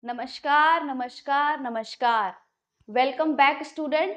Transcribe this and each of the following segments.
नमस्कार नमस्कार नमस्कार। Welcome back student.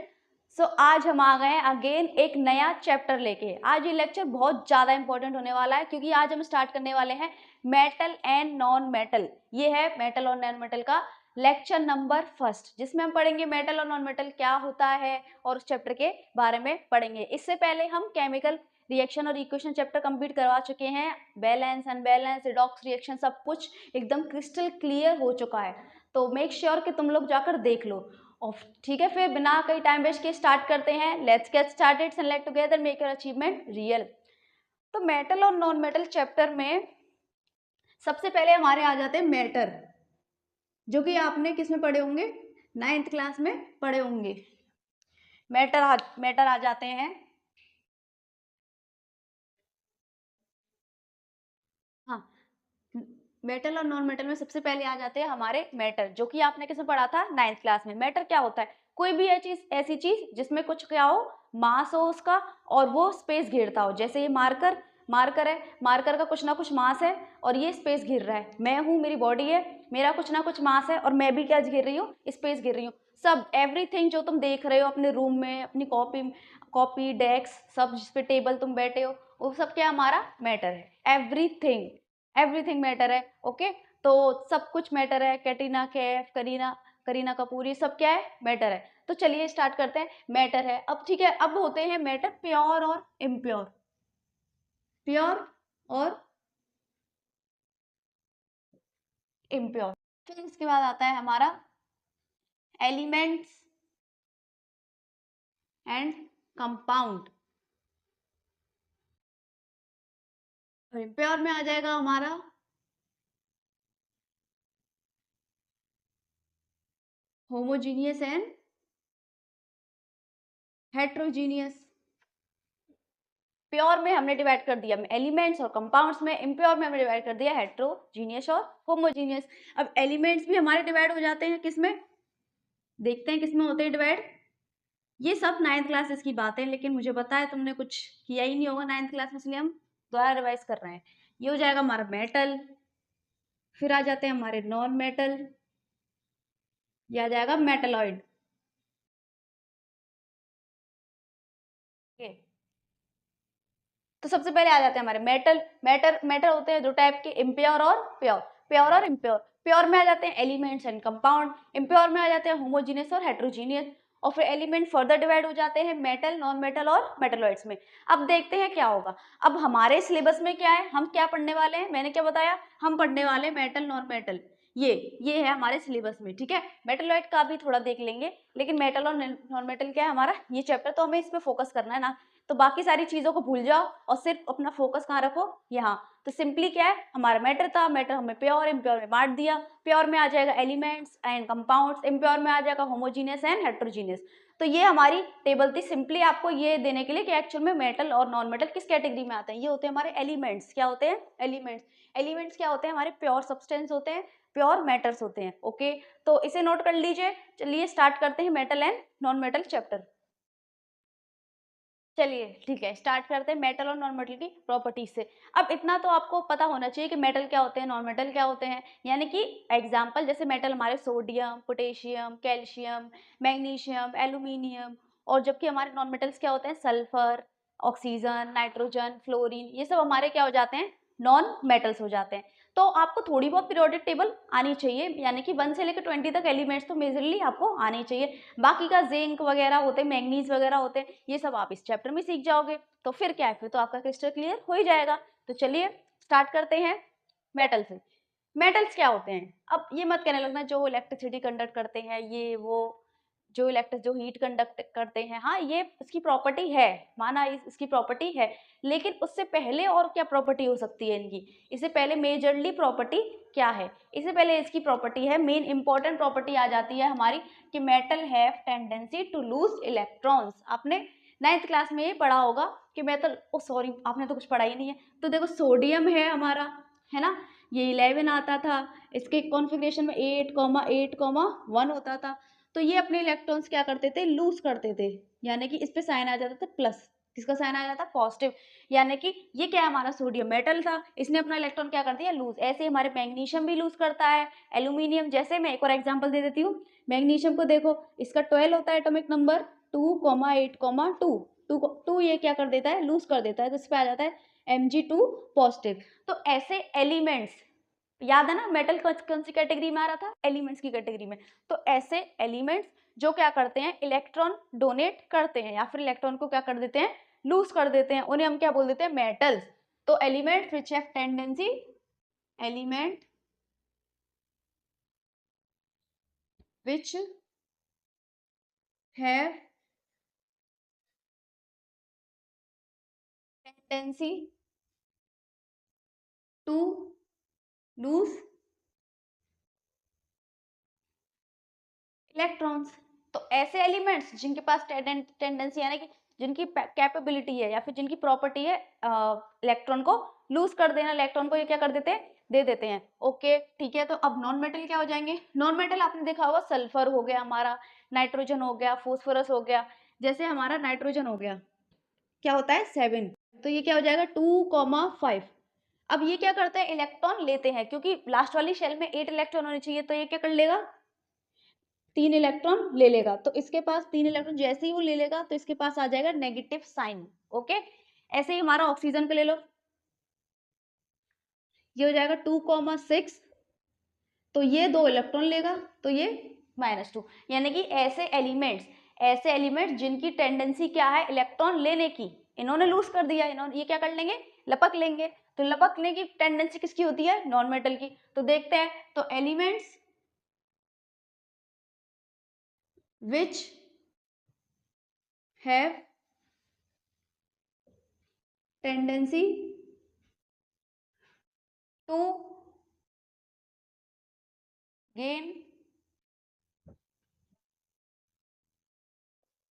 आज हम आ गए हैं अगेन एक नया चैप्टर लेके। आज ये लेक्चर बहुत ज़्यादा इंपॉर्टेंट होने वाला है क्योंकि आज हम स्टार्ट करने वाले हैं मेटल एंड नॉन मेटल। ये है मेटल और नॉन मेटल का लेक्चर नंबर फर्स्ट, जिसमें हम पढ़ेंगे मेटल और नॉन मेटल क्या होता है और उस चैप्टर के बारे में पढ़ेंगे। इससे पहले हम केमिकल रिएक्शन और इक्वेशन चैप्टर कंप्लीट करवा चुके हैं। बैलेंस अनबैलेंस रिडॉक्स रिएक्शन सब कुछ एकदम क्रिस्टल क्लियर हो चुका है, तो मेक श्योर कि तुम लोग जाकर देख लो। और ठीक है, फिर बिना कहीं टाइम वेस्ट के स्टार्ट करते हैं। Let's get started and let together make your achievement real. तो मेटल और नॉन मेटल चैप्टर में सबसे पहले हमारे आ जाते हैं मैटर, जो कि आपने किस में पढ़े होंगे, 9th क्लास में पढ़े होंगे। मैटर आ जाते हैं। हाँ, मेटल और नॉन मेटल में सबसे पहले आ जाते हैं हमारे मैटर, जो कि आपने किसमें पढ़ा था, 9th क्लास में। मैटर क्या होता है? कोई भी ऐसी चीज जिसमें कुछ क्या हो, मास हो उसका, और वो स्पेस घेरता हो। जैसे ये मार्कर है, मार्कर का कुछ ना कुछ मास है और ये स्पेस घेर रहा है। मैं हूँ, मेरी बॉडी है, मेरा कुछ ना कुछ मास है और मैं भी क्या घेर रही हूँ, स्पेस घेर रही हूँ। सब एवरीथिंग जो तुम देख रहे हो अपने रूम में, अपनी कॉपी डेस्क सब जिसपे टेबल तुम बैठे हो, वो सब क्या हमारा मैटर है। एवरीथिंग मैटर है। ओके, तो सब कुछ मैटर है। कैटरीना कैफ, करीना कपूर, ये सब क्या है, मैटर है। तो चलिए स्टार्ट करते हैं। मैटर है। अब ठीक है, अब होते हैं मैटर प्योर और इम्प्योर। प्योर और इम्प्योर। फिर इसके बाद आता है हमारा एलिमेंट्स एंड कंपाउंड। इम्प्योर में आ जाएगा हमारा होमोजीनियस एंड हेट्रोजीनियस। प्योर में हमने डिवाइड कर दिया एलिमेंट्स और कंपाउंड्स में, इम्प्योर में हमने डिवाइड कर दिया हेट्रोजीनियस और होमोजीनियस। अब एलिमेंट्स भी हमारे डिवाइड हो जाते हैं किसमें, देखते हैं किसमें होते हैं डिवाइड। ये सब 9th क्लासेस की बात है, लेकिन मुझे पता है तुमने कुछ किया ही नहीं होगा 9th क्लास में, इसलिए हम दोबारा रिवाइज कर रहे हैं। ये हो जाएगा हमारा मेटल, फिर आ जाते हैं हमारे नॉन मेटल, ये आ जाएगा मेटलॉइड। तो सबसे पहले आ जाते हैं हमारे मैटर होते हैं दो टाइप के, इम्प्योर और प्योर। प्योर और इम्प्योर। प्योर में आ जाते हैं एलिमेंट्स एंड कंपाउंड, इम्प्योर में आ जाते हैं होमोजीनियस और हेट्रोजीनियस। और फिर एलिमेंट फर्दर डिवाइड हो जाते हैं मेटल, नॉन मेटल और मेटलॉइड्स में। अब देखते हैं क्या होगा। अब हमारे सिलेबस में क्या है, हम क्या पढ़ने वाले हैं, मैंने क्या बताया, हम पढ़ने वाले हैं मेटल नॉन मेटल। ये है हमारे सिलेबस में। ठीक है, मेटलॉइड का भी थोड़ा देख लेंगे, लेकिन मेटल और नॉन मेटल क्या है हमारा ये चैप्टर, तो हमें इस पर फोकस करना है ना। तो बाकी सारी चीजों को भूल जाओ और सिर्फ अपना फोकस कहाँ रखो, यहाँ। तो सिंपली क्या है, हमारा मैटर था, मैटर हमें प्योर इम्प्योर में बांट दिया। प्योर में आ जाएगा एलिमेंट्स एंड कंपाउंड्स, इम्प्योर में आ जाएगा होमोजीनियस एंड हेट्रोजीनियस। तो ये हमारी टेबल थी, सिंपली आपको ये देने के लिए कि एक्चुअल में मेटल और नॉन मेटल किस कैटेगरी में आते हैं। ये होते हैं हमारे एलिमेंट्स। क्या होते हैं, एलिमेंट्स। एलिमेंट्स क्या होते हैं, हमारे प्योर सब्सटेंस होते हैं, प्योर मैटर्स होते हैं। ओके, तो इसे नोट कर लीजिए। चलिए स्टार्ट करते हैं metal and non metal chapter. चलिए ठीक है, स्टार्ट करते हैं मेटल और नॉन मेटल की प्रॉपर्टीज से। अब इतना तो आपको पता होना चाहिए कि मेटल क्या होते हैं, नॉन मेटल क्या होते हैं। यानी कि एग्जांपल, जैसे मेटल हमारे sodium, potassium, calcium, magnesium, aluminium. और जबकि हमारे नॉन मेटल्स क्या होते हैं, सल्फर, ऑक्सीजन, नाइट्रोजन, फ्लोरीन, ये सब हमारे क्या हो जाते हैं, नॉन मेटल्स हो जाते हैं। तो आपको थोड़ी बहुत पीरियोडिक टेबल आनी चाहिए, यानी कि 1 से लेकर 20 तक एलिमेंट्स तो मेजरली आपको आनी चाहिए। बाकी का जिंक वगैरह होते हैं, मैंगनीज वगैरह होते हैं, ये सब आप इस चैप्टर में सीख जाओगे। तो फिर क्या है, फिर तो आपका क्रिस्टल क्लियर हो ही जाएगा। तो चलिए स्टार्ट करते हैं मेटल से। मेटल्स क्या होते हैं, अब ये मत कहने लगना जो इलेक्ट्रिसिटी कंडक्ट करते हैं, ये वो जो हीट कंडक्ट करते हैं। हाँ, ये इसकी प्रॉपर्टी है, माना इसकी प्रॉपर्टी है, लेकिन उससे पहले और क्या प्रॉपर्टी हो सकती है इनकी। इससे पहले मेजरली प्रॉपर्टी क्या है, इससे पहले इसकी प्रॉपर्टी है, मेन इंपॉर्टेंट प्रॉपर्टी आ जाती है हमारी, कि metal have tendency to lose electrons. आपने 9th क्लास में ये पढ़ा होगा कि मेटल, ओ सॉरी आपने तो कुछ पढ़ा ही नहीं है। तो देखो सोडियम है हमारा, है ना, ये 11 आता था, इसके कॉन्फ़िगरेशन में 8,8,1 होता था। तो ये अपने इलेक्ट्रॉन्स क्या करते थे, लूज करते थे, यानी कि इस पे साइन आ जाता था प्लस। किसका साइन आ जाता है? पॉजिटिव। यानी कि ये क्या है, हमारा सोडियम मेटल था, इसने अपना इलेक्ट्रॉन क्या कर दिया? लूज। ऐसे हमारे मैग्नीशियम भी लूज करता है, एल्यूमिनियम। जैसे मैं एक और एग्जांपल दे देती हूँ, मैग्नीशियम को देखो, इसका 12 होता है एटॉमिक नंबर, 2,8,2। 2 ये क्या कर देता है? लूज कर देता है, तो इस पे आ जाता है Mg2 पॉजिटिव। तो ऐसे एलिमेंट्स, याद है ना मेटल कौन सी कैटेगरी में आ रहा था? एलिमेंट्स की कैटेगरी में। तो ऐसे एलिमेंट्स जो क्या करते हैं? इलेक्ट्रॉन डोनेट करते हैं या फिर इलेक्ट्रॉन को क्या कर देते हैं? लूज कर देते हैं, उन्हें हम क्या बोल देते हैं? मेटल्स। तो elements which have tendency, element which have tendency to lose electrons. तो ऐसे एलिमेंट्स जिनके पास टेंडेंसी यानी कि जिनकी कैपेबिलिटी है या फिर जिनकी प्रॉपर्टी है इलेक्ट्रॉन को लूज कर देना, इलेक्ट्रॉन को ये क्या कर देते हैं? दे देते हैं। ओके ठीक है। तो अब नॉन मेटल क्या हो जाएंगे? नॉन मेटल आपने देखा होगा, सल्फर हो गया हमारा, नाइट्रोजन हो गया, फोस्फोरस हो गया। जैसे हमारा नाइट्रोजन हो गया, क्या होता है? 7। तो ये क्या हो जाएगा? 2,5। अब ये क्या करते हैं? इलेक्ट्रॉन लेते हैं, क्योंकि लास्ट वाली शेल में 8 इलेक्ट्रॉन होने चाहिए, तो ये क्या कर लेगा? 3 इलेक्ट्रॉन ले लेगा। तो इसके पास 3 इलेक्ट्रॉन जैसे ही वो ले लेगा तो इसके पास आ जाएगा नेगेटिव साइन। ओके, ऐसे ही हमारा ऑक्सीजन को ले लो, ये हो जाएगा 2,6। तो ये 2 इलेक्ट्रॉन लेगा, तो ये -2। यानी कि ऐसे एलिमेंट्स जिनकी टेंडेंसी क्या है? इलेक्ट्रॉन लेने की, इन्होंने लूज कर दिया, इन्होंने ये क्या कर लेंगे? लपक लेंगे। तो लपकने की टेंडेंसी किसकी होती है? नॉन मेटल की। तो देखते हैं, तो elements which have tendency to gain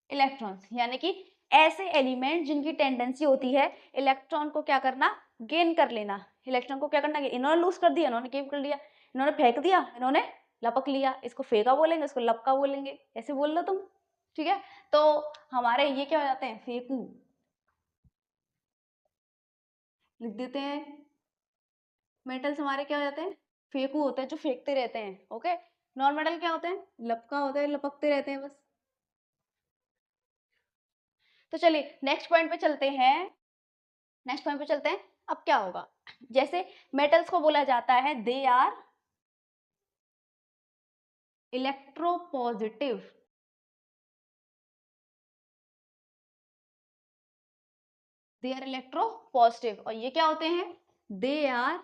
electrons, यानी कि ऐसे एलिमेंट जिनकी टेंडेंसी होती है इलेक्ट्रॉन को क्या करना? गेन कर लेना। इलेक्ट्रॉन को क्या करना? इन्होंने लूज कर दिया, इन्होंने गेन कर लिया, इन्होंने फेंक दिया, इन्होंने लपक लिया। इसको फेंका बोलेंगे, इसको लपका बोलेंगे, ऐसे बोल लो तुम। ठीक है, तो हमारे ये क्या हो जाते हैं? फेंकू लिख देते हैं। मेटल्स हमारे क्या हो जाते हैं? फेंकू होते हैं, जो फेंकते रहते हैं। ओके, नॉन मेटल क्या होते हैं? लपका होते हैं, लपकते रहते हैं बस। तो चलिए नेक्स्ट पॉइंट पे चलते हैं। नेक्स्ट पॉइंट पे चलते हैं। अब क्या होगा? जैसे मेटल्स को बोला जाता है they are electropositive, they are electropositive. और ये क्या होते हैं? They are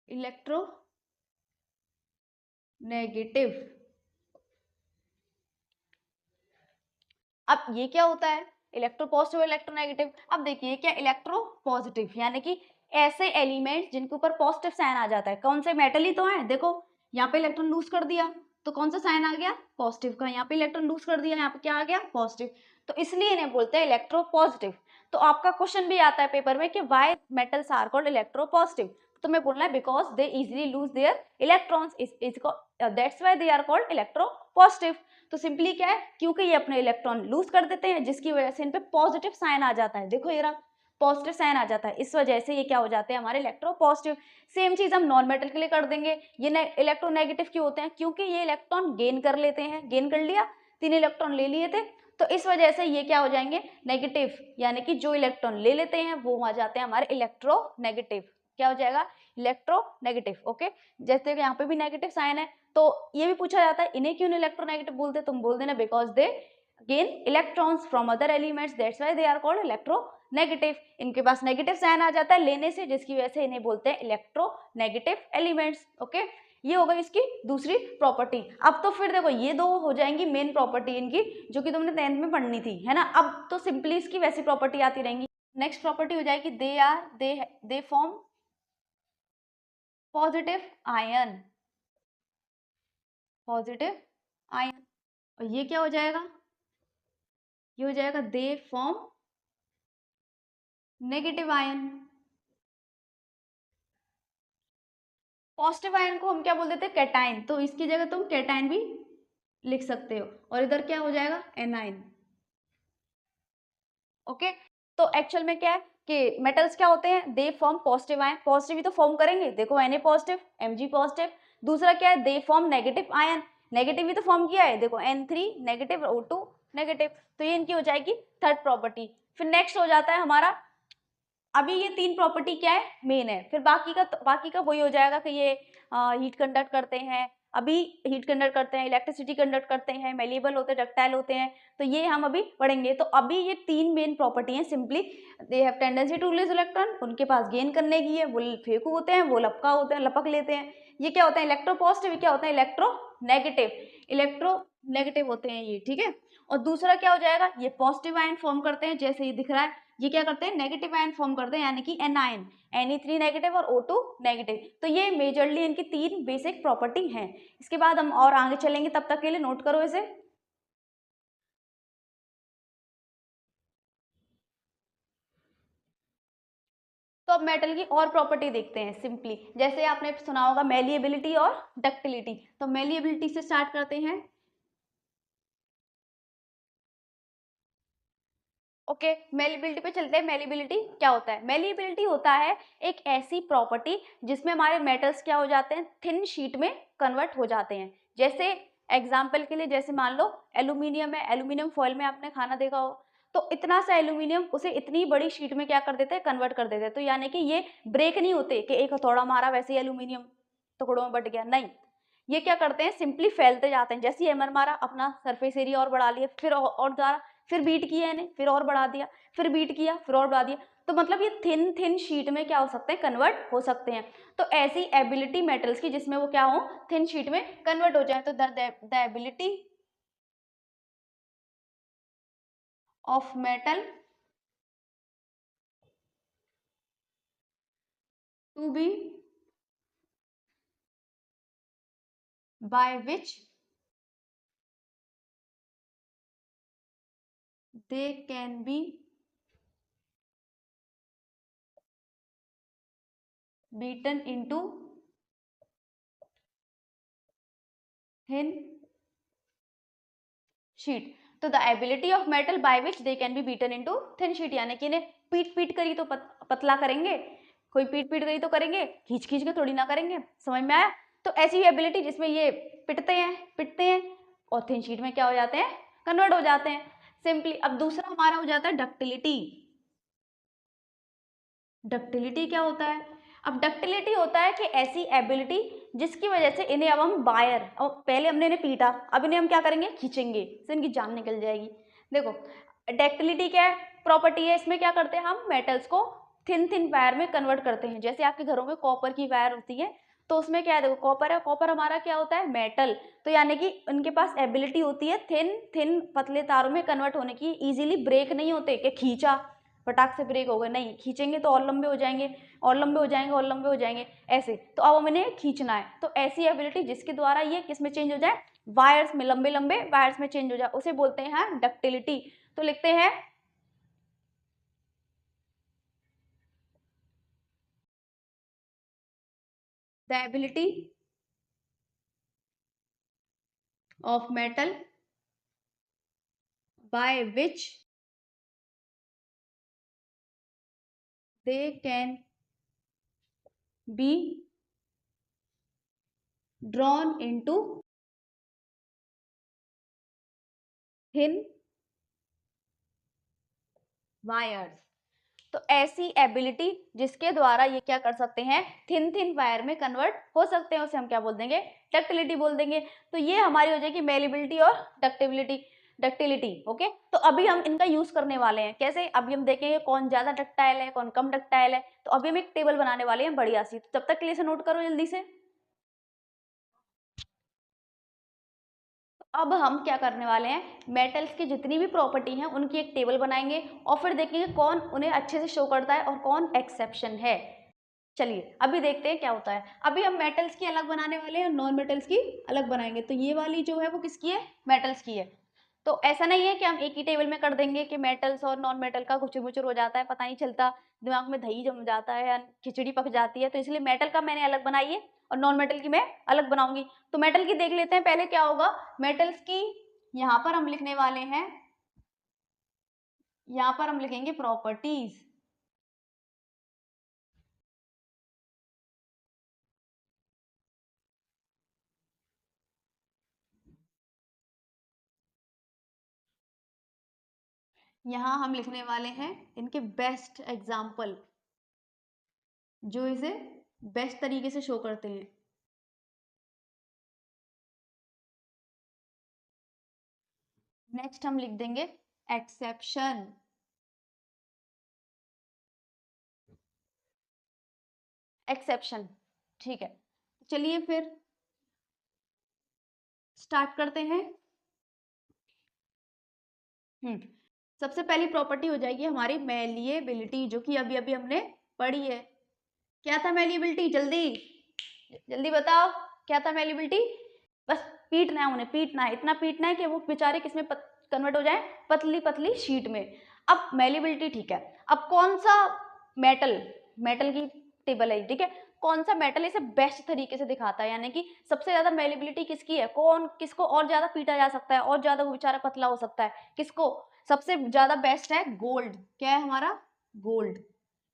electronegative. अब ये क्या होता है? Electropositive, electronegative. अब देखिए क्या, इलेक्ट्रो पॉजिटिव यानी कि ऐसे एलिमेंट जिनके ऊपर पॉजिटिव साइन आ जाता है। कौन से? मेटल ही तो है। देखो यहाँ पे इलेक्ट्रॉन लूज कर दिया, तो कौन सा साइन आ गया? पॉजिटिव का। यहाँ पे इलेक्ट्रॉन लूज कर दिया, यहाँ पे क्या आ गया? पॉजिटिव। तो इसलिए इन्हें बोलते हैं इलेक्ट्रो पॉजिटिव। तो आपका क्वेश्चन भी आता है पेपर में कि why metals are called electropositive. तो मैं बोलना है because they easily lose their electrons, that's why they are called electropositive. तो सिंपली क्या है? क्योंकि ये अपने इलेक्ट्रॉन लूज कर देते हैं, जिसकी वजह से इन पे पॉजिटिव साइन आ जाता है। देखो ये रहा, पॉजिटिव साइन आ जाता है, इस वजह से ये क्या हो जाते हैं? हमारे इलेक्ट्रो पॉजिटिव। सेम चीज हम नॉन मेटल के लिए कर देंगे। ये इलेक्ट्रोनेगेटिव क्यों होते हैं? क्योंकि ये इलेक्ट्रॉन गेन कर लेते हैं। गेन कर लिया, 3 इलेक्ट्रॉन ले लिए थे, तो इस वजह से ये क्या हो जाएंगे? नेगेटिव। यानी कि जो इलेक्ट्रॉन ले लेते हैं वो आ जाते हैं हमारे इलेक्ट्रोनेगेटिव। क्या हो जाएगा? इलेक्ट्रोनेगेटिव। ओके, जैसे यहाँ पे भी नेगेटिव साइन है, तो ये भी पूछा जाता है इन्हें क्यों इलेक्ट्रोनेगेटिव बोलते? तुम बोल देना because they gain electrons from other elements, that's why they are called electronegative. इनके पास नेगेटिव साइन आ जाता है लेने से, जिसकी वजह से इन्हें बोलते हैं इलेक्ट्रोनेगेटिव एलिमेंट्स। ओके, ये हो गई इसकी दूसरी प्रॉपर्टी। अब तो फिर देखो ये दो हो जाएंगी मेन प्रॉपर्टी इनकी, जो कि तुमने 10th में पढ़नी थी, है ना। अब तो सिंपली इसकी वैसी प्रॉपर्टी आती रहेंगी। नेक्स्ट प्रॉपर्टी हो जाएगी दे form positive ion, positive ion. और ये क्या हो जाएगा? ये हो जाएगा दे form negative ion. Positive ion को हम क्या बोल देते हैं? कैटाइन। तो इसकी जगह तुम कैटाइन भी लिख सकते हो, और इधर क्या हो जाएगा एनाइन। ओके, तो एक्चुअल में क्या है कि मेटल्स क्या होते हैं, they form positive ion, positive ही तो फॉर्म करेंगे, देखो Na पॉजिटिव, Mg पॉजिटिव। दूसरा क्या है, they form negative ion, negative ही तो फॉर्म किया है, देखो N3 नेगेटिव, O2 नेगेटिव, तो ये इनकी हो जाएगी थर्ड प्रॉपर्टी। फिर नेक्स्ट हो जाता है हमारा, अभी ये तीन प्रॉपर्टी क्या है, मेन है, फिर बाकी का वही हो जाएगा कि ये हीट कंडक्ट करते हैं, अभी हीट कंडक्ट करते हैं, इलेक्ट्रिसिटी कंडक्ट करते हैं, मेलेबल होते हैं, डक्टाइल होते हैं, तो ये हम अभी पढ़ेंगे। तो अभी ये तीन मेन प्रॉपर्टी हैं, simply they have tendency to release electron, उनके पास गेन करने की है, वो फेंकू होते हैं, वो लपका होते हैं, लपक लेते हैं। ये क्या होता है, इलेक्ट्रो पॉजिटिव, क्या होता है इलेक्ट्रो नेगेटिव होते हैं ये, ठीक है। और दूसरा क्या हो जाएगा, ये पॉजिटिव आयन फॉर्म करते हैं, जैसे ये दिख रहा है, ये क्या करते हैं नेगेटिव आयन फॉर्म करते हैं, यानी कि एनायन, Ne3 नेगेटिव और O2 नेगेटिव। तो ये मेजरली इनकी तीन बेसिक प्रॉपर्टी हैं। इसके बाद हम और आगे चलेंगे, तब तक के लिए नोट करो इसे। तो अब मेटल की और प्रॉपर्टी देखते हैं सिंपली, जैसे आपने सुना होगा मेलिएबिलिटी और डक्टिलिटी। तो मेलिएबिलिटी से स्टार्ट करते हैं। ओके, मेलिबिलिटी पे चलते हैं। मेलिबिलिटी क्या होता है, मेलिबिलिटी होता है एक ऐसी प्रॉपर्टी जिसमें हमारे मेटल्स क्या हो जाते हैं, थिन शीट में कन्वर्ट हो जाते हैं। जैसे एग्जांपल के लिए, जैसे मान लो एल्यूमिनियम है, एल्यूमिनियम फॉइल में आपने खाना देखा हो, तो इतना सा एल्यूमिनियम उसे इतनी बड़ी शीट में क्या कर देते हैं, कन्वर्ट कर देते हैं। तो यानी कि ये ब्रेक नहीं होते कि एक हथौड़ा मारा वैसे ही एल्यूमिनियम टुकड़ों में बट गया, नहीं, ये क्या करते हैं, सिंपली फैलते जाते हैं। जैसे एमर मारा, अपना सरफेस एरिया और बढ़ा लिया, फिर और ज्यादा, फिर बीट किया इन्हें, फिर और बढ़ा दिया, फिर बीट किया, फिर और बढ़ा दिया। तो मतलब ये थिन थिन शीट में क्या हो सकते हैं, कन्वर्ट हो सकते हैं। तो ऐसी एबिलिटी मेटल्स की जिसमें वो क्या हो, थिन शीट में कन्वर्ट हो जाए। तो the ability of metal to be by which they can be beaten into thin sheet। तो the ability of metal by which they can be beaten into thin sheet, यानी कि इन्हें पीट पीट कर ही तो पतला करेंगे, कोई पीट पीट कर ही तो करेंगे, खींच खींच के थोड़ी ना करेंगे, समझ में आया। तो ऐसी एबिलिटी जिसमें ये पिटते हैं और थिन शीट में क्या हो जाते हैं, कन्वर्ट हो जाते हैं सिंपली। अब दूसरा हमारा हो जाता है डक्टिलिटी। डक्टिलिटी क्या होता है, अब डक्टिलिटी होता है कि ऐसी एबिलिटी जिसकी वजह से इन्हें अब हम बायर, और पहले हमने इन्हें पीटा, अब इन्हें हम क्या करेंगे, खींचेंगे तो इनकी जान निकल जाएगी। देखो डक्टिलिटी क्या है, प्रॉपर्टी है, इसमें क्या करते हैं हम मेटल्स को थिन थिन वायर में कन्वर्ट करते हैं। जैसे आपके घरों में कॉपर की वायर होती है, तो उसमें क्या है, देखो कॉपर है, कॉपर हमारा क्या होता है, मेटल, तो यानी कि उनके पास एबिलिटी होती है थिन थिन पतले तारों में कन्वर्ट होने की, इजीली ब्रेक नहीं होते कि खींचा फटाक से ब्रेक हो गए, नहीं, खींचेंगे तो और लंबे हो जाएंगे, और लंबे हो जाएंगे, और लंबे हो जाएंगे, ऐसे। तो अब हमें खींचना है, तो ऐसी एबिलिटी जिसके द्वारा ये किस में चेंज हो जाए, वायर्स में, लंबे लंबे वायर्स में चेंज हो जाए, उसे बोलते हैं डक्टिलिटी। तो लिखते हैं the ability of metal by which they can be drawn into thin wires। तो ऐसी एबिलिटी जिसके द्वारा ये क्या कर सकते हैं, थिन थिन वायर में कन्वर्ट हो सकते हैं, उसे हम क्या बोल देंगे, डक्टिलिटी बोल देंगे। तो ये हमारी हो जाएगी मेलिबिलिटी और डक्टिलिटी। ओके, तो अभी हम इनका यूज करने वाले हैं, कैसे, अभी हम देखेंगे कौन ज्यादा डक्टाइल है, कौन कम डक्टाइल है। तो अभी हम एक टेबल बनाने वाले हैं बढ़िया सी, तो तब तक के लिए इसे नोट करो जल्दी से। अब हम क्या करने वाले हैं, मेटल्स की जितनी भी प्रॉपर्टी हैं उनकी एक टेबल बनाएंगे, और फिर देखेंगे कौन उन्हें अच्छे से शो करता है और कौन एक्सेप्शन है। चलिए अभी देखते हैं क्या होता है। अभी हम मेटल्स की अलग बनाने वाले हैं, नॉन मेटल्स की अलग बनाएंगे। तो ये वाली जो है वो किसकी है, मेटल्स की है। तो ऐसा नहीं है कि हम एक ही टेबल में कर देंगे कि मेटल्स और नॉन मेटल का गुचुर-मुचुर हो जाता है, पता नहीं चलता, दिमाग में दही जम जाता है या खिचड़ी पक जाती है, तो इसलिए मेटल का मैंने अलग बनाई है और नॉन मेटल की मैं अलग बनाऊँगी। तो मेटल की देख लेते हैं पहले क्या होगा, मेटल्स की यहाँ पर हम लिखने वाले हैं, यहाँ पर हम लिखेंगे प्रॉपर्टीज। यहाँ हम लिखने वाले हैं इनके बेस्ट एग्जाम्पल, जो इसे बेस्ट तरीके से शो करते हैं। नेक्स्ट हम लिख देंगे एक्सेप्शन। एक्सेप्शन, ठीक है, चलिए फिर स्टार्ट करते हैं। सबसे पहली प्रॉपर्टी हो जाएगी हमारी मेलिएबिलिटी, जो कि अभी अभी हमने पढ़ी है। क्या था मेलिएबिलिटी, जल्दी जल्दी बताओ, क्या था मेलिएबिलिटी? बस पीटना है उन्हें, पीटना है, इतना पीटना है कि वो बेचारे किसमें कन्वर्ट हो जाए, पतली पतली शीट में। अब मेलिएबिलिटी ठीक है, अब कौन सा मेटल, मेटल की टेबल है, ठीक है, कौन सा मेटल इसे बेस्ट तरीके से दिखाता है, यानी कि सबसे ज्यादा मेलिएबिलिटी किसकी है, कौन किसको और ज्यादा पीटा जा सकता है, और ज्यादा वो बेचारा पतला हो सकता है, किसको सबसे ज्यादा बेस्ट है, गोल्ड। क्या है हमारा, गोल्ड।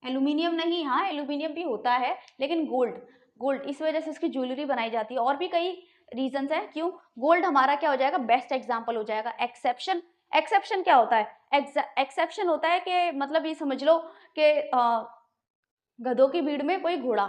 एल्यूमिनियम नहीं, हाँ एल्यूमिनियम भी होता है, लेकिन गोल्ड, गोल्ड इस वजह से इसकी ज्वेलरी बनाई जाती है, और भी कई रीजंस है क्यों गोल्ड हमारा क्या हो जाएगा, बेस्ट एग्जांपल हो जाएगा। एक्सेप्शन, एक्सेप्शन क्या होता है, एक्सेप्शन होता है कि मतलब ये समझ लो कि गधों की भीड़ में कोई घोड़ा,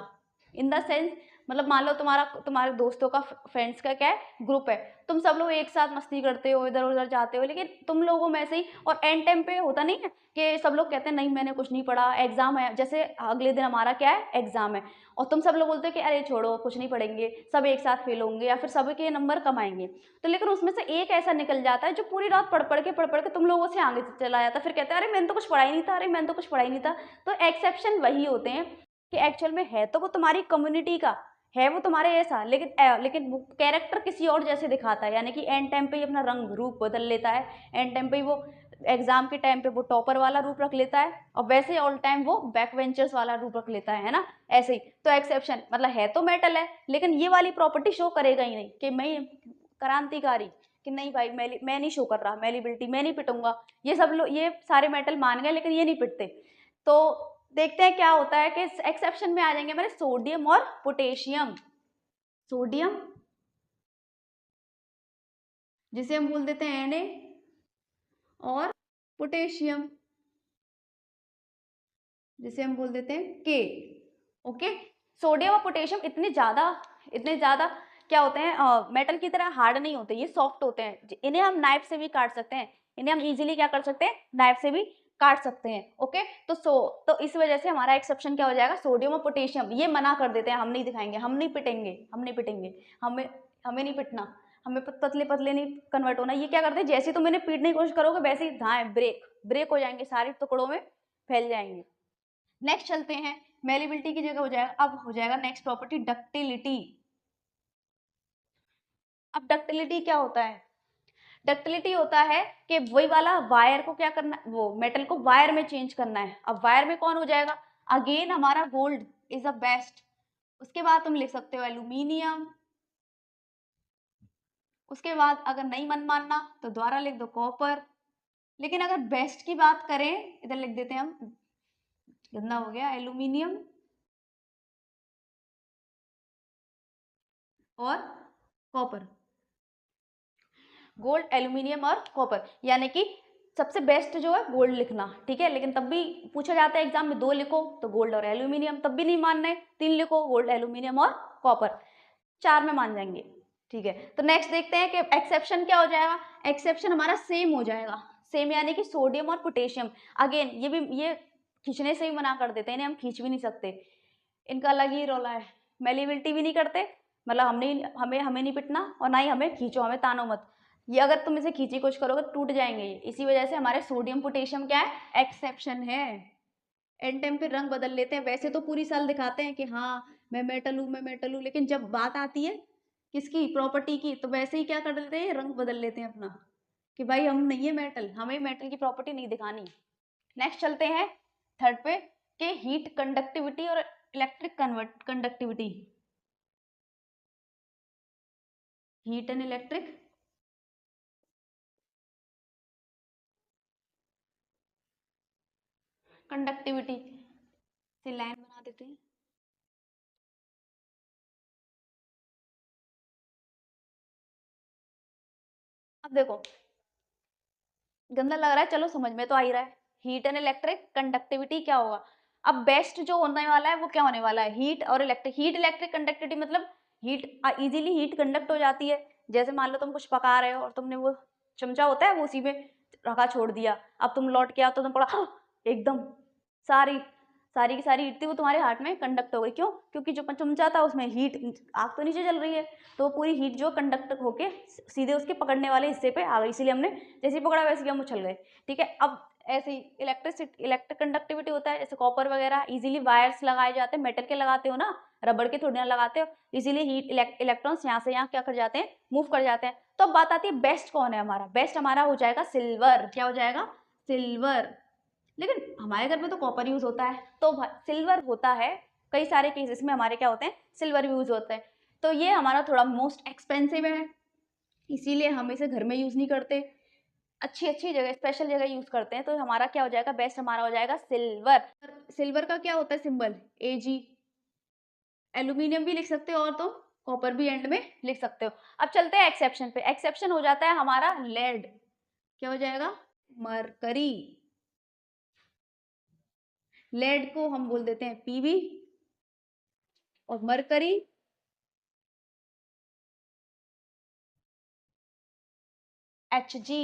इन द सेंस मतलब मान लो तुम्हारे दोस्तों का, फ्रेंड्स का क्या है, ग्रुप है, तुम सब लोग एक साथ मस्ती करते हो, इधर उधर जाते हो, लेकिन तुम लोगों में से ही, और एंड टाइम पे होता नहीं है कि सब लोग कहते हैं नहीं मैंने कुछ नहीं पढ़ा, एग्जाम है, जैसे अगले दिन हमारा क्या है, एग्जाम है, और तुम सब लोग बोलते हो कि अरे छोड़ो कुछ नहीं पढ़ेंगे, सब एक साथ फेल होंगे या फिर सबके नंबर कम आएंगे, तो लेकिन उसमें से एक ऐसा निकल जाता है जो पूरी रात पढ़ पढ़ के तुम लोगों से आगे चला जाता है, फिर कहते हैं अरे मैंने तो कुछ पढ़ा ही नहीं था, अरे मैंने तो कुछ पढ़ा ही नहीं था। तो एक्सेप्शन वही होते हैं कि एक्चुअल में है तो वो तुम्हारी कम्युनिटी का, है वो तुम्हारे ऐसा, लेकिन वो कैरेक्टर किसी और जैसे दिखाता है, यानी कि एंड टाइम पे ही अपना रंग रूप बदल लेता है, एंड टाइम पे ही वो एग्जाम के टाइम पे वो टॉपर वाला रूप रख लेता है, और वैसे ऑल टाइम वो बैक वेंचर्स वाला रूप रख लेता है ना, ऐसे ही। तो एक्सेप्शन मतलब है तो मेटल है, लेकिन ये वाली प्रॉपर्टी शो करेगा ही नहीं कि मैं क्रांतिकारी, कि नहीं भाई मैं नहीं शो कर रहा मेलिबिलिटी, मैं नहीं पिटूंगा, ये सब लोग ये सारे मेटल मान गए लेकिन ये नहीं पिटते। तो देखते हैं क्या होता है कि एक्सेप्शन में आ जाएंगे हमारे सोडियम और पोटेशियम। सोडियम जिसे हम बोल देते हैं Na, और पोटेशियम जिसे हम बोल देते हैं K। ओके, सोडियम और पोटेशियम इतने ज्यादा क्या होते हैं, मेटल की तरह हार्ड नहीं होते, ये सॉफ्ट होते हैं, इन्हें हम नाइफ से भी काट सकते हैं, इन्हें हम इजीली क्या कर सकते हैं, नाइफ से भी काट सकते हैं। ओके, तो इस वजह से हमारा एक्सेप्शन क्या हो जाएगा, सोडियम और पोटेशियम, ये मना कर देते हैं, हम नहीं दिखाएंगे, हम नहीं पिटेंगे, हम नहीं पिटेंगे, हमें हमें नहीं पिटना, हमें पतले पतले नहीं कन्वर्ट होना। ये क्या करते हैं, जैसे तुम इन्हें पीटने की कोशिश करोगे वैसे ही धाए ब्रेक ब्रेक हो जाएंगे, सारे टुकड़ों में फैल जाएंगे। नेक्स्ट चलते हैं, मेलिबिलिटी की जगह हो जाएगा, अब हो जाएगा नेक्स्ट प्रॉपर्टी डक्टिलिटी। अब डक्टिलिटी क्या होता है, डक्टिलिटी होता है कि वही वाला वायर को क्या करना, वो मेटल को वायर में चेंज करना है। अब वायर में कौन हो जाएगा, अगेन हमारा गोल्ड इज द बेस्ट, उसके बाद तुम लिख सकते हो एल्यूमिनियम, उसके बाद अगर नहीं मन मानना तो दोबारा लिख दो कॉपर, लेकिन अगर बेस्ट की बात करें इधर लिख देते हैं हम, गंदा हो गया, एल्यूमिनियम और कॉपर, गोल्ड एल्यूमिनियम और कॉपर, यानी कि सबसे बेस्ट जो है गोल्ड लिखना, ठीक है, लेकिन तब भी पूछा जाता है एग्जाम में, दो लिखो तो गोल्ड और एल्यूमिनियम, तब भी नहीं मानना है, तीन लिखो गोल्ड एल्यूमिनियम और कॉपर, चार में मान जाएंगे, ठीक है। तो नेक्स्ट देखते हैं कि एक्सेप्शन क्या हो जाएगा, एक्सेप्शन हमारा सेम हो जाएगा, सेम यानी कि सोडियम और पोटेशियम, अगेन ये खींचने से ही मना कर देते हैं, इन्हें हम खींच भी नहीं सकते, इनका अलग ही रोला है, मेलिबिलिटी भी नहीं करते, मतलब हमें नहीं पिटना, और ना ही हमें खींचो, हमें तानो मत, ये अगर तुम इसे खींची कुछ करोगे तो टूट जाएंगे ये, इसी वजह से हमारे सोडियम पोटेशियम क्या है, एक्सेप्शन है। एंड टाइम पे रंग बदल लेते हैं, वैसे तो पूरी साल दिखाते हैं कि हाँ मैं मेटल हूँ, लेकिन जब बात आती है किसकी, प्रॉपर्टी की, तो वैसे ही क्या कर देते हैं, रंग बदल लेते हैं अपना, कि भाई हम नहीं है मेटल, हमें मेटल की प्रॉपर्टी नहीं दिखानी। नेक्स्ट चलते हैं थर्ड पे कि हीट कंडक्टिविटी और electric conductivity. Heat and electric conductivity से लाइन बना देते हैं। अब देखो गंदा लग रहा है, चलो समझ में तो आ ही रहा है। हीट एंड इलेक्ट्रिक कंडक्टिविटी क्या होगा? अब बेस्ट जो होने वाला है वो क्या होने वाला है? हीट और इलेक्ट्रिक। हीट इलेक्ट्रिक कंडक्टिविटी मतलब हीट इजीली हीट कंडक्ट हो जाती है। जैसे मान लो तुम कुछ पका रहे हो और तुमने वो चमचा होता है वो उसी में रखा छोड़ दिया, अब तुम लौट के आओ तो तुम पड़ा एकदम सारी सारी की सारी हीट थी वो तुम्हारे हाथ में कंडक्ट हो गई। क्यों? क्योंकि जो चमचा था उसमें हीट, आग तो नीचे जल रही है, तो वो पूरी हीट जो कंडक्ट होके सीधे उसके पकड़ने वाले हिस्से पे आ गई, इसीलिए हमने जैसे ही पकड़ा वैसे ही हम उछल गए। ठीक है, अब ऐसे ही इलेक्ट्रिक कंडक्टिविटी होता है, जैसे कॉपर वगैरह इजीली वायर्स लगाए जाते हैं, मेटल के लगाते हो ना, रबड़ के थोड़ी ना लगाते हो, इजीली हीट इलेक्ट्रॉन्स यहाँ से यहाँ क्या कर जाते हैं, मूव कर जाते हैं। तो अब बात आती है बेस्ट कौन है हमारा? बेस्ट हमारा हो जाएगा सिल्वर। क्या हो जाएगा? सिल्वर। लेकिन हमारे घर में तो कॉपर यूज होता है, तो सिल्वर होता है कई सारे केसेस में हमारे क्या होते हैं, सिल्वर यूज होते हैं। तो ये हमारा थोड़ा मोस्ट एक्सपेंसिव है, इसीलिए हम इसे घर में यूज नहीं करते, अच्छी अच्छी जगह स्पेशल जगह यूज करते हैं। तो हमारा क्या हो जाएगा? बेस्ट हमारा हो जाएगा सिल्वर। सिल्वर का क्या होता है सिंबल? Ag। एल्यूमिनियम भी लिख सकते हो और तो कॉपर भी एंड में लिख सकते हो। अब चलते हैं एक्सेप्शन पे। एक्सेप्शन हो जाता है हमारा लेड। क्या हो जाएगा? मरकरी। लेड को हम बोल देते हैं Pb और मरकरी Hg।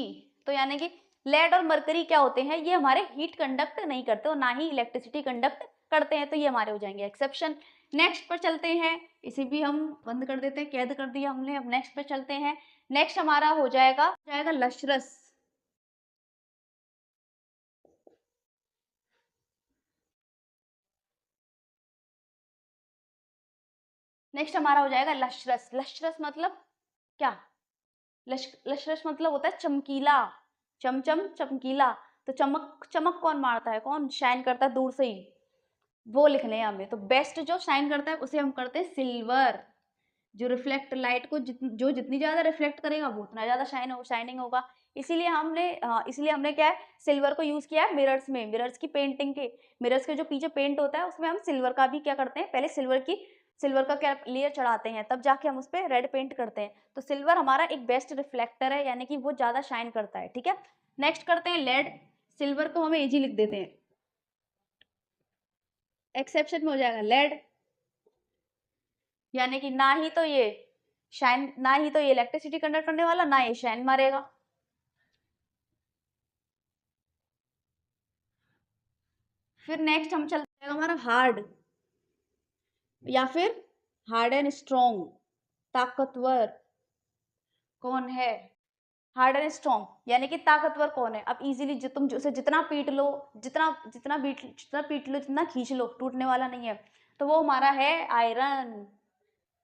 तो यानी कि लेड और मरकरी क्या होते हैं? ये हमारे हीट कंडक्ट नहीं करते और ना ही इलेक्ट्रिसिटी कंडक्ट करते हैं, तो ये हमारे हो जाएंगे एक्सेप्शन। नेक्स्ट पर चलते हैं, इसे भी हम बंद कर देते हैं, कैद कर दिया हमने। अब नेक्स्ट पर चलते हैं। नेक्स्ट हमारा हो जाएगा लशरस। नेक्स्ट हमारा हो जाएगा लशरस। लशरस मतलब क्या? लशरस मतलब होता है चमकीला, चमचम चमकीला। तो चमक चमक कौन मारता है, कौन शाइन करता है दूर से ही, वो लिखने हैं हमें। तो बेस्ट जो शाइन करता है उसे हम करते हैं सिल्वर। जो रिफ्लेक्ट लाइट को जो जितनी ज्यादा रिफ्लेक्ट करेगा वो उतना ज्यादा शाइनिंग होगा। इसीलिए हमने क्या है, सिल्वर को यूज किया है मिरर्स में। मिरर्स की पेंटिंग के, मिरर्स के जो पीछे पेंट होता है उसमें हम सिल्वर का भी क्या करते हैं, पहले सिल्वर का क्या लेयर चढ़ाते हैं, तब जाके हम उस पर रेड पेंट करते हैं। तो सिल्वर हमारा एक बेस्ट रिफ्लेक्टर है, यानी कि वो ज्यादा शाइन करता है। ठीक है, नेक्स्ट करते हैं लेड। सिल्वर को हमें Ag लिख देते हैं, एक्सेप्शन में हो जाएगा लेड। यानी कि ना ही तो ये इलेक्ट्रिसिटी कंडक्ट करने वाला, ना ये शाइन मारेगा। फिर नेक्स्ट हम चलते हैं हमारा हार्ड, या फिर हार्ड एंड स्ट्रॉन्ग, ताकतवर कौन है? हार्ड एंड स्ट्रॉन्ग यानी कि ताकतवर कौन है? अब इजीली तुम उसे जितना पीट लो, जितना पीट लो, जितना खींच लो, टूटने वाला नहीं है। तो वो हमारा है आयरन।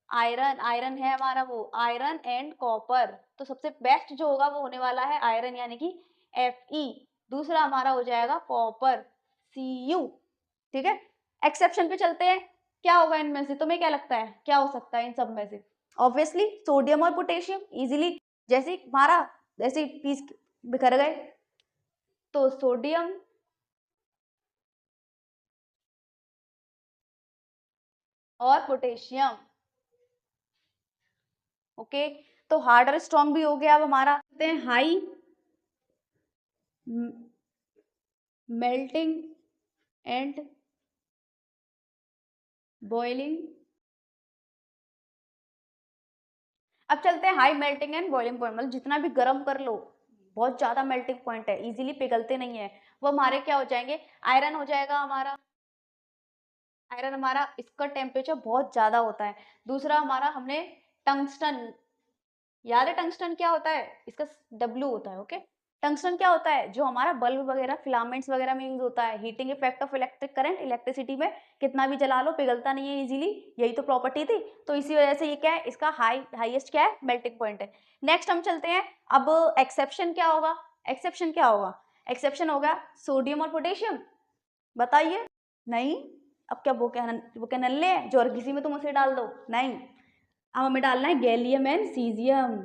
आयरन है हमारा वो, आयरन एंड कॉपर। तो सबसे बेस्ट जो होगा वो होने वाला है आयरन, यानी कि Fe। दूसरा हमारा हो जाएगा कॉपर, Cu। ठीक है, एक्सेप्शन पे चलते हैं। क्या होगा इनमें से? तुम्हें क्या लगता है क्या हो सकता है इन सब में से? ऑब्वियसली सोडियम और पोटेशियम। इजीली जैसे हमारा जैसे पीस बिखर गए, तो सोडियम और पोटेशियम। ओके, तो हार्ड और स्ट्रॉन्ग भी हो गया। अब हमारा हाई मेल्टिंग एंड बॉइलिंग। अब चलते हैं high melting and boiling point, मतलब जितना भी गर्म कर लो, बहुत ज्यादा मेल्टिंग पॉइंट है, इजीली पिघलते नहीं है, वो हमारे क्या हो जाएंगे? आयरन हो जाएगा हमारा। आयरन हमारा, इसका टेम्परेचर बहुत ज्यादा होता है। दूसरा हमारा हमने टंगस्टन, याद है टंगस्टन क्या होता है? इसका W होता है। ओके, टंगस्टन क्या होता है, जो हमारा बल्ब वगैरह फिलामेंट्स वगैरह में यूज होता है। Heating effect of electric current, electricity में कितना भी जला लो पिघलता नहीं है इजीली, यही तो प्रॉपर्टी थी। तो इसी वजह से ये क्या है, इसका हाईएस्ट क्या है, मेल्टिंग पॉइंट है। नेक्स्ट हम चलते हैं, अब एक्सेप्शन क्या होगा, एक्सेप्शन क्या होगा, एक्सेप्शन होगा सोडियम और पोटेशियम। बताइए, नहीं, अब क्या वो क्या नल्ले हैं जो हर किसी में तुम उसे डाल दो, नहीं, अब हमें डालना है गैलियम एंड सीजियम।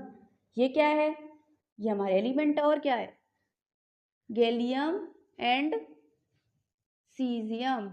ये क्या है, ये हमारे एलिमेंट है, और क्या है, गैलियम एंड सीजियम।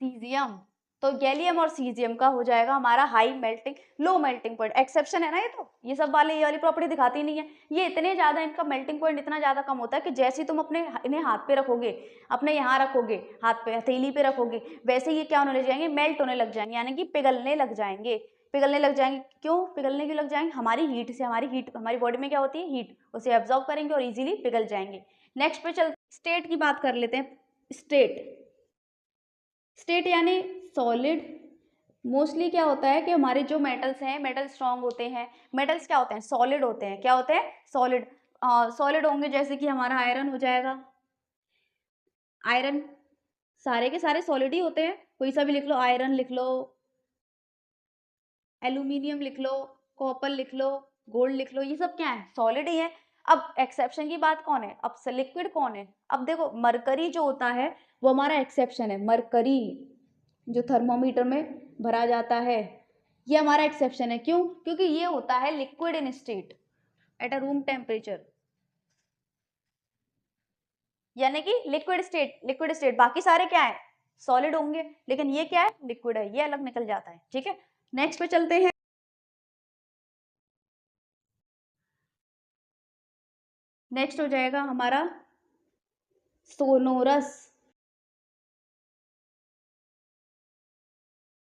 सीजियम, तो गैलियम और सीजियम का हो जाएगा हमारा high melting, low melting point. Exception है ना ये, तो ये सब वाले ये वाली प्रॉपर्टी दिखाती नहीं है। ये इतने ज्यादा, इनका मेल्टिंग पॉइंट इतना ज्यादा कम होता है कि जैसे ही तुम अपने इन्हें हाथ पे रखोगे, अपने यहाँ रखोगे, हाथ पे हथेली पे रखोगे, वैसे ये क्या होने लग जाएंगे, मेल्ट होने लग जाएंगे, यानी कि पिघलने लग जाएंगे, पिघलने लग जाएंगे। क्यों पिघलने क्यों लग जाएंगे, हमारी हीट से, हमारी बॉडी में क्या होती है, हीट, उसे एब्जॉर्ब करेंगे और इजीली पिघल जाएंगे। नेक्स्ट पे चल, स्टेट की बात कर लेते हैं। स्टेट, स्टेट यानी सॉलिड। मोस्टली क्या होता है कि हमारे जो मेटल्स हैं, मेटल स्ट्रांग होते हैं, मेटल्स क्या होते हैं, सॉलिड होते हैं। क्या होते हैं, सॉलिड, सॉलिड होंगे, जैसे कि हमारा आयरन हो जाएगा, आयरन, सारे के सारे सॉलिड ही होते हैं, कोई सा भी लिख लो, आयरन लिख लो, एल्यूमिनियम लिख लो, कॉपर लिख लो, गोल्ड लिख लो, ये सब क्या है, सॉलिड ही है। अब एक्सेप्शन की बात कौन है, अब लिक्विड कौन है, अब देखो मरकरी जो होता है वो हमारा एक्सेप्शन है। मरकरी जो थर्मोमीटर में भरा जाता है, ये हमारा एक्सेप्शन है। क्यों, क्योंकि ये होता है liquid in state at a room temperature, यानी कि लिक्विड स्टेट, लिक्विड स्टेट, बाकी सारे क्या है, सॉलिड होंगे, लेकिन ये क्या है, लिक्विड है, ये अलग निकल जाता है। ठीक है, नेक्स्ट पे चलते हैं। नेक्स्ट हो जाएगा हमारा सोनोरस,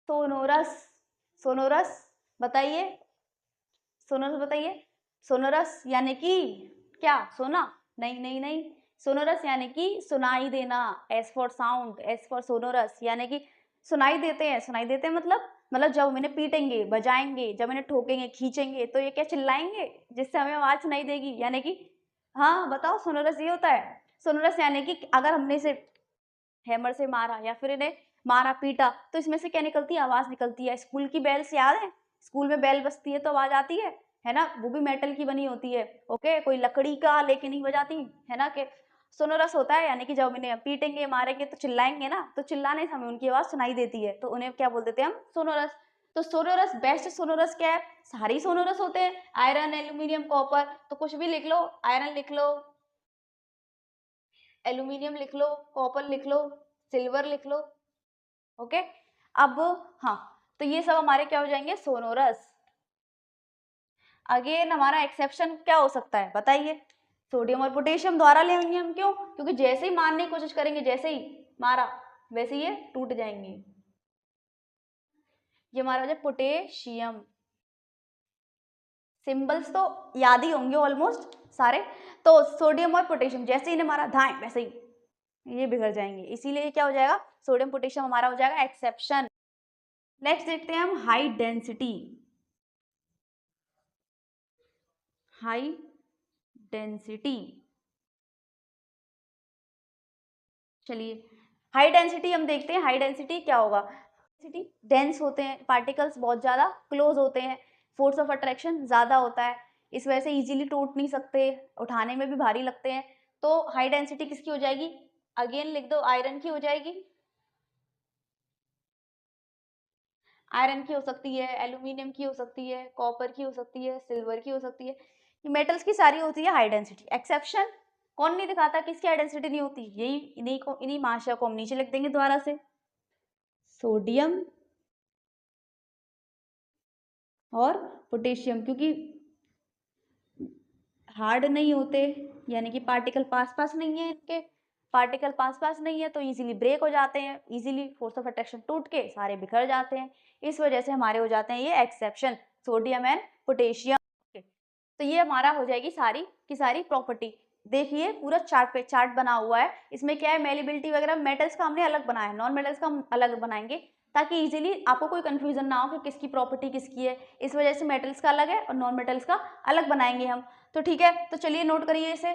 सोनोरस, सोनोरस, बताइए, सोनोरस बताइए, सोनोरस यानी कि क्या, सोना, नहीं नहीं नहीं, सोनोरस यानी कि सुनाई देना, S for sound, S for sonorous, यानी कि सुनाई देते हैं, सुनाई देते हैं मतलब जब हम इन्हें पीटेंगे, बजाएंगे, जब इन्हें ठोकेंगे, खींचेंगे, तो ये क्या चिल्लाएंगे, जिससे हमें आवाज सुनाई देगी, यानी कि, हाँ बताओ, सोनोरस ये होता है। सोनोरस यानी कि अगर हमने इसे हैमर से मारा या फिर इन्हें मारा पीटा, तो इसमें से क्या निकलती है, आवाज निकलती है। स्कूल की बेल्स याद है, स्कूल में बेल बजती है तो आवाज आती है ना, वो भी मेटल की बनी होती है। ओके, कोई लकड़ी का लेके नहीं बजाती, है ना। कि सोनोरस होता है, यानी कि जब इन्हें पीटेंगे मारेंगे तो चिल्लाएंगे ना, तो चिल्लाने से हमें उनकी आवाज सुनाई देती है, तो उन्हें क्या बोल देते हैं हम, सोनोरस। तो सोनोरस, बेस्ट सोनोरस क्या है, सारी सोनोरस होते हैं, आयरन, एल्यूमिनियम, कॉपर, तो कुछ भी लिख लो, आयरन लिख लो, एल्यूमिनियम लिख लो, कॉपर लिख लो, सिल्वर लिख लो। ओके, अब, हाँ, तो ये सब हमारे क्या हो जाएंगे, सोनोरस। अगेन हमारा एक्सेप्शन क्या हो सकता है, बताइए, सोडियम और पोटेशियम द्वारा लेंगे हम। क्यों, क्योंकि जैसे ही मारने की कोशिश करेंगे, जैसे ही मारा, वैसे ये टूट जाएंगे। ये हमारा हो जाए पोटेशियम। सिंबल्स तो याद ही होंगे ऑलमोस्ट सारे। तो सोडियम और पोटेशियम जैसे ही इन्हें मारा, धाए, वैसे ही ये बिगड़ जाएंगे, इसीलिए ये क्या हो जाएगा, सोडियम पोटेशियम हमारा हो जाएगा एक्सेप्शन। नेक्स्ट देखते हैं हम हाई डेंसिटी, हाई डेंसिटी, चलिए हाई डेंसिटी हम देखते हैं, हाई डेंसिटी क्या होगा। डेंसिटी, डेंस होते हैं पार्टिकल्स, बहुत ज्यादा क्लोज होते हैं, फोर्स ऑफ अट्रैक्शन ज्यादा होता है, इस वजह से इजीली टूट नहीं सकते, उठाने में भी भारी लगते हैं। तो हाई डेंसिटी किसकी हो जाएगी, अगेन लिख दो, आयरन की हो जाएगी, आयरन की हो सकती है, एल्यूमिनियम की हो सकती है, कॉपर की हो सकती है, सिल्वर की हो सकती है, ये मेटल्स की सारी होती है हाई डेंसिटी। एक्सेप्शन कौन नहीं दिखाता किसकी हाई डेंसिटी नहीं होती, यही इन्हीं महाशय को हम नीचे लिख देंगे दोबारा से, सोडियम और पोटेशियम, क्योंकि हार्ड नहीं होते, यानी कि पार्टिकल पास पास नहीं है, इनके पार्टिकल पास पास नहीं है, तो इजीली ब्रेक हो जाते हैं, इजीली फोर्स ऑफ अट्रैक्शन टूट के सारे बिखर जाते हैं, इस वजह से हमारे हो जाते हैं ये एक्सेप्शन, सोडियम एंड पोटेशियम। तो ये हमारा हो जाएगी सारी की सारी प्रॉपर्टी। देखिए पूरा चार्ट पे चार्ट बना हुआ है, इसमें क्या है, मेलिबिलिटी वगैरह, मेटल्स का हमने अलग बनाया है, नॉन मेटल्स का हम अलग बनाएंगे, ताकि इजीली आपको कोई कंफ्यूजन ना हो कि किसकी प्रॉपर्टी किसकी है। इस वजह से मेटल्स का अलग है और नॉन मेटल्स का अलग बनाएंगे हम। तो ठीक है, तो चलिए नोट करिए इसे।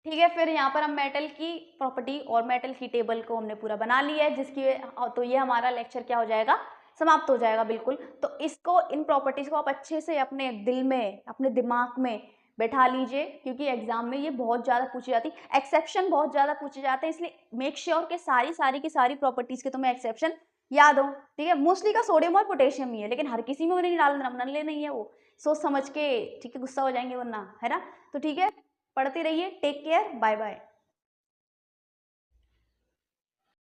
ठीक है, फिर यहाँ पर हम मेटल की प्रॉपर्टी और मेटल की टेबल को हमने पूरा बना लिया है, जिसकी तो ये हमारा लेक्चर क्या हो जाएगा, समाप्त हो जाएगा बिल्कुल। तो इसको, इन प्रॉपर्टीज को आप अच्छे से अपने दिल में, अपने दिमाग में बैठा लीजिए, क्योंकि एग्जाम में ये बहुत ज़्यादा पूछी जाती है, एक्सेप्शन बहुत ज़्यादा पूछे जाते हैं, इसलिए मेक श्योर कि सारी की सारी प्रॉपर्टीज के तुम्हें एक्सेप्शन याद हो। ठीक है, मोस्टली का सोडियम और पोटेशियम ही है, लेकिन हर किसी में वो नहीं डालना, नल्ले नहीं है वो, सोच समझ के, ठीक है, गुस्सा हो जाएंगे वरना, है ना। तो ठीक है, पढ़ते रहिए, टेक केयर, बाय बाय।